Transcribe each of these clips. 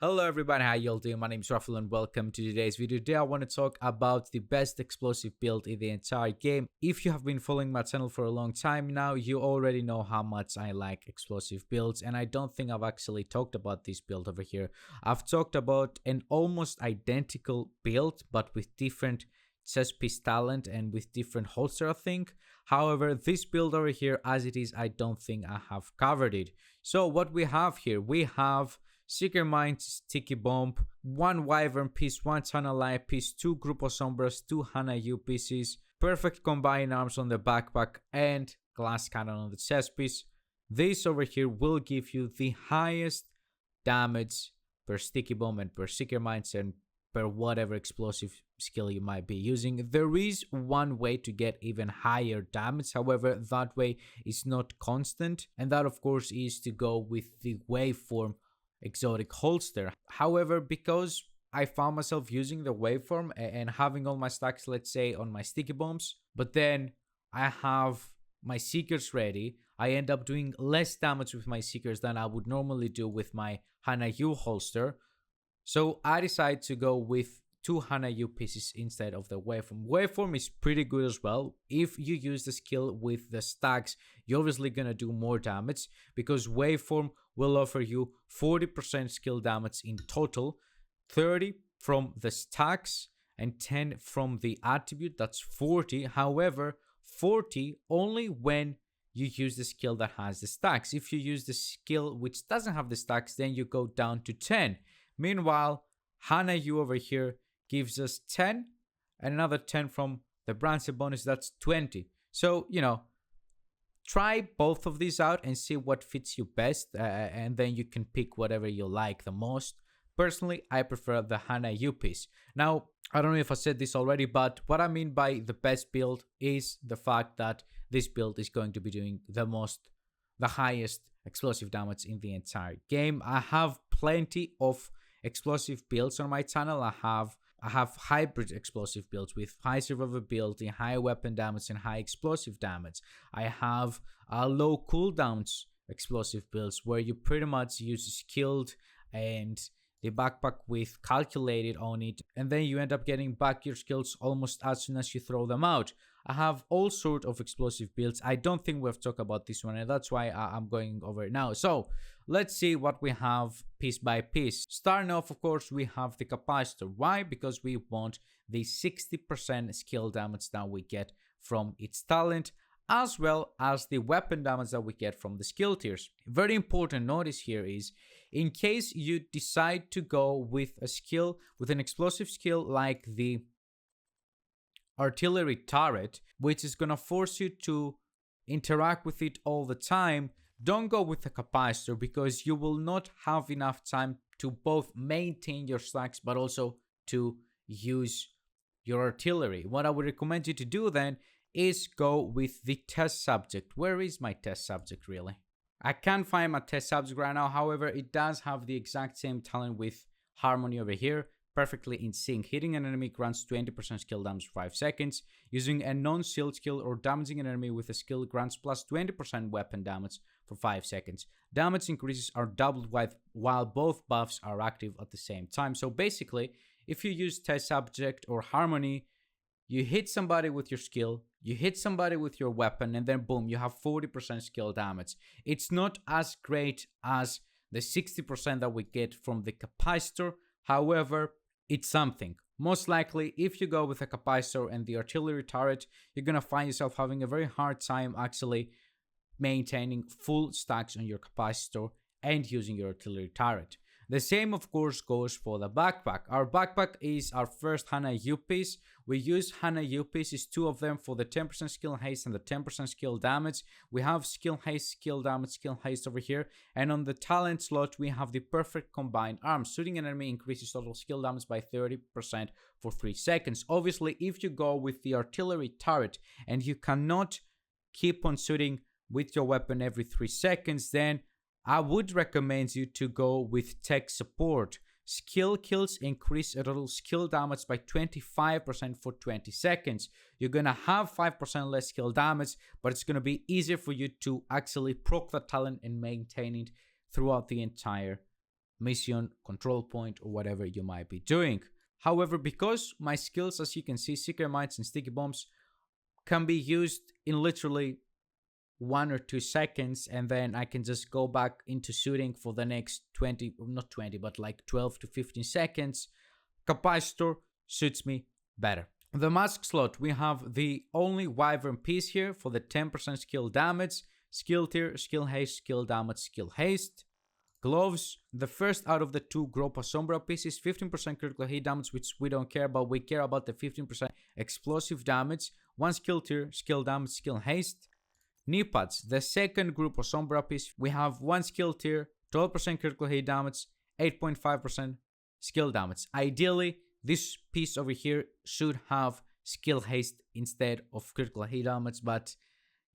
Hello everybody, how y'all doing? My name is Rafael and welcome to today's video. Today I want to talk about the best explosive build in the entire game. If you have been following my channel for a long time now, you already know how much I like explosive builds, and I don't think I've actually talked about this build over here. I've talked about an almost identical build but with different chest piece talent and with different holster, I think. However, this build over here as it is, I don't think I have covered it. So what we have here, we have Seeker Mine, Sticky Bomb, 1 Wyvern piece, 1 Tunnel Light piece, 2 Grupo Sombras, 2 Hana U pieces, perfect combined arms on the backpack, and glass cannon on the chest piece. This over here will give you the highest damage per Sticky Bomb and per Seeker Mines and per whatever explosive skill you might be using. There is one way to get even higher damage, however that way is not constant, and that of course is to go with the waveform exotic holster. However, because I found myself using the waveform and having all my stacks, let's say, on my sticky bombs, but then I have my seekers ready, I end up doing less damage with my seekers than I would normally do with my Hana U holster. So I decided to go with 2 Hana U pieces instead of the waveform. Waveform is pretty good as well. If you use the skill with the stacks, you're obviously gonna do more damage because waveform will offer you 40% skill damage in total, 30 from the stacks and 10 from the attribute. That's 40. However, 40 only when you use the skill that has the stacks. If you use the skill which doesn't have the stacks, then you go down to 10. Meanwhile, Hana U over here gives us 10 and another 10 from the Branson bonus. That's 20. So, try both of these out and see what fits you best, and then you can pick whatever you like the most. Personally, I prefer the Hana U piece. Now, I don't know if I said this already, but what I mean by the best build is the fact that this build is going to be doing the highest explosive damage in the entire game. I have plenty of explosive builds on my channel. I have hybrid explosive builds with high survivability, high weapon damage, and high explosive damage. I have low cooldowns explosive builds where you pretty much use skilled and the backpack with calculated on it, and then you end up getting back your skills almost as soon as you throw them out. I have all sort of explosive builds. I don't think we've talked about this one, and that's why I'm going over it now. So let's see what we have piece by piece. Starting off, of course, we have the capacitor. Why? Because we want the 60% skill damage that we get from its talent, as well as the weapon damage that we get from the skill tiers. Very important notice here is, in case you decide to go with a skill, with an explosive skill like the artillery turret, which is gonna force you to interact with it all the time, don't go with the capacitor because you will not have enough time to both maintain your stacks but also to use your artillery. What I would recommend you to do then is go with the test subject. Where is my test subject really? I can't find my test subject right now. However, it does have the exact same talent with Harmony over here, perfectly in sync. Hitting an enemy grants 20% skill damage for 5 seconds. Using a non-shield skill or damaging an enemy with a skill grants plus 20% weapon damage for 5 seconds. Damage increases are doubled while both buffs are active at the same time. So basically, if you use test subject or Harmony, you hit somebody with your skill, you hit somebody with your weapon, and then boom, you have 40% skill damage. It's not as great as the 60% that we get from the capacitor. However, it's something. Most likely, if you go with a capacitor and the artillery turret, you're gonna find yourself having a very hard time actually maintaining full stacks on your capacitor and using your artillery turret. The same, of course, goes for the backpack. Our backpack is our first Hana U piece. We use Hana U pieces, 2 of them, for the 10% skill haste and the 10% skill damage. We have skill haste, skill damage, skill haste over here. And on the talent slot, we have the perfect combined arms. Shooting an enemy increases total skill damage by 30% for 3 seconds. Obviously, if you go with the artillery turret and you cannot keep on shooting with your weapon every 3 seconds, then I would recommend you to go with tech support. Skill kills increase total skill damage by 25% for 20 seconds. You're gonna have 5% less skill damage, but it's gonna be easier for you to actually proc the talent and maintain it throughout the entire mission, control point, or whatever you might be doing. However, because my skills, as you can see, Seeker Mines and Sticky Bombs, can be used in literally 1 or 2 seconds, and then I can just go back into shooting for the next 20, not 20, but like 12 to 15 seconds, Capacitor suits me better. The mask slot, we have the only Wyvern piece here for the 10% skill damage, skill tier, skill haste, skill damage, skill haste. Gloves, the first out of the 2 Gropa Sombra pieces, 15% critical hit damage, which we don't care about. We care about the 15% explosive damage, 1 skill tier, skill damage, skill haste. Knee pads, the second Gropa Sombra piece, we have 1 skill tier, 12% critical hit damage, 8.5% skill damage. Ideally, this piece over here should have skill haste instead of critical hit damage, but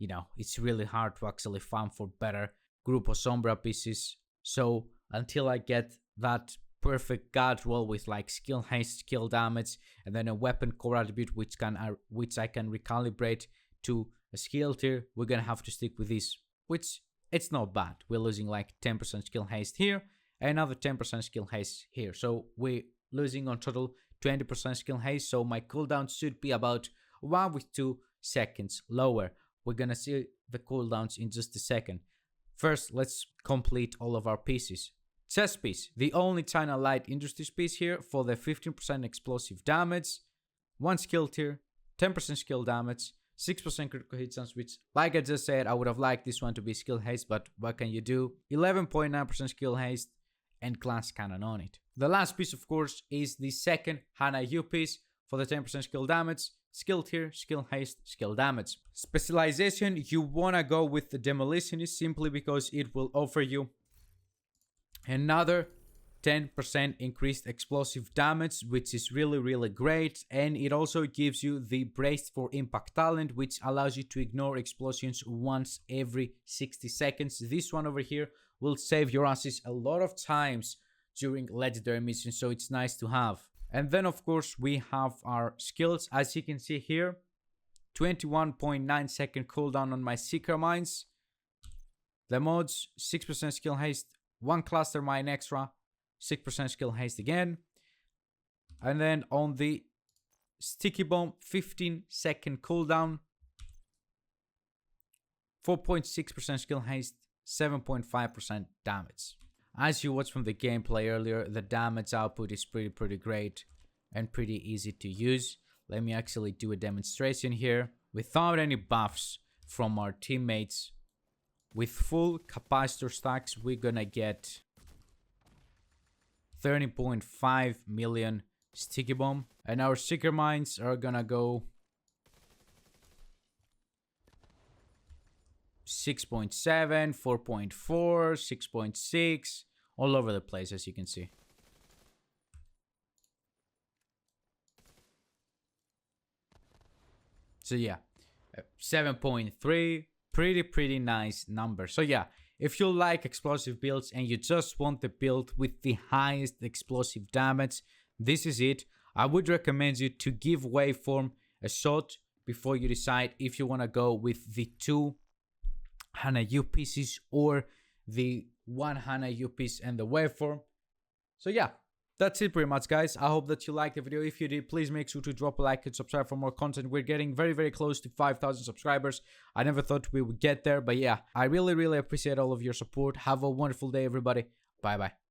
you know, it's really hard to actually farm for better Gropa Sombra pieces. So until I get that perfect god roll with like skill haste, skill damage, and then a weapon core attribute which I can recalibrate to a skill tier, we're gonna have to stick with this, which it's not bad. We're losing like 10% skill haste here, and another 10% skill haste here. So we're losing on total 20% skill haste. So my cooldown should be about 1 with 2 seconds lower. We're gonna see the cooldowns in just a second. First, let's complete all of our pieces. Chest piece, the only China Light Industries piece here for the 15% explosive damage, 1 skill tier, 10% skill damage, 6% critical hit chance, which, like I just said, I would have liked this one to be skill haste, but what can you do? 11.9% skill haste and glass cannon on it. The last piece, of course, is the second Hana U piece for the 10% skill damage, skill tier, skill haste, skill damage. Specialization, you wanna go with the Demolitionist simply because it will offer you another 10% increased explosive damage, which is really great, and it also gives you the Braced for Impact talent, which allows you to ignore explosions once every 60 seconds. This one over here will save your asses a lot of times during legendary missions, so it's nice to have. And then of course we have our skills. As you can see here, 21.9 second cooldown on my Seeker Mines. The mods, 6% skill haste, 1 cluster mine extra, 6% skill haste again. And then on the Sticky Bomb, 15-second cooldown, 4.6% skill haste, 7.5% damage. As you watched from the gameplay earlier, the damage output is pretty great and pretty easy to use. Let me actually do a demonstration here. Without any buffs from our teammates, with full capacitor stacks, we're gonna get 30.5 million Sticky Bomb, and our Seeker Mines are gonna go 6.7, 4.4, 6.6, all over the place, as you can see. So yeah, 7.3, pretty nice number. So yeah, if you like explosive builds and you just want the build with the highest explosive damage, this is it. I would recommend you to give Waveform a shot before you decide if you want to go with the 2 Hana U pieces or the 1 Hana U piece and the Waveform. So yeah, that's it pretty much, guys. I hope that you liked the video. If you did, please make sure to drop a like and subscribe for more content. We're getting very close to 5,000 subscribers. I never thought we would get there, but yeah, I really appreciate all of your support. Have a wonderful day, everybody. Bye bye.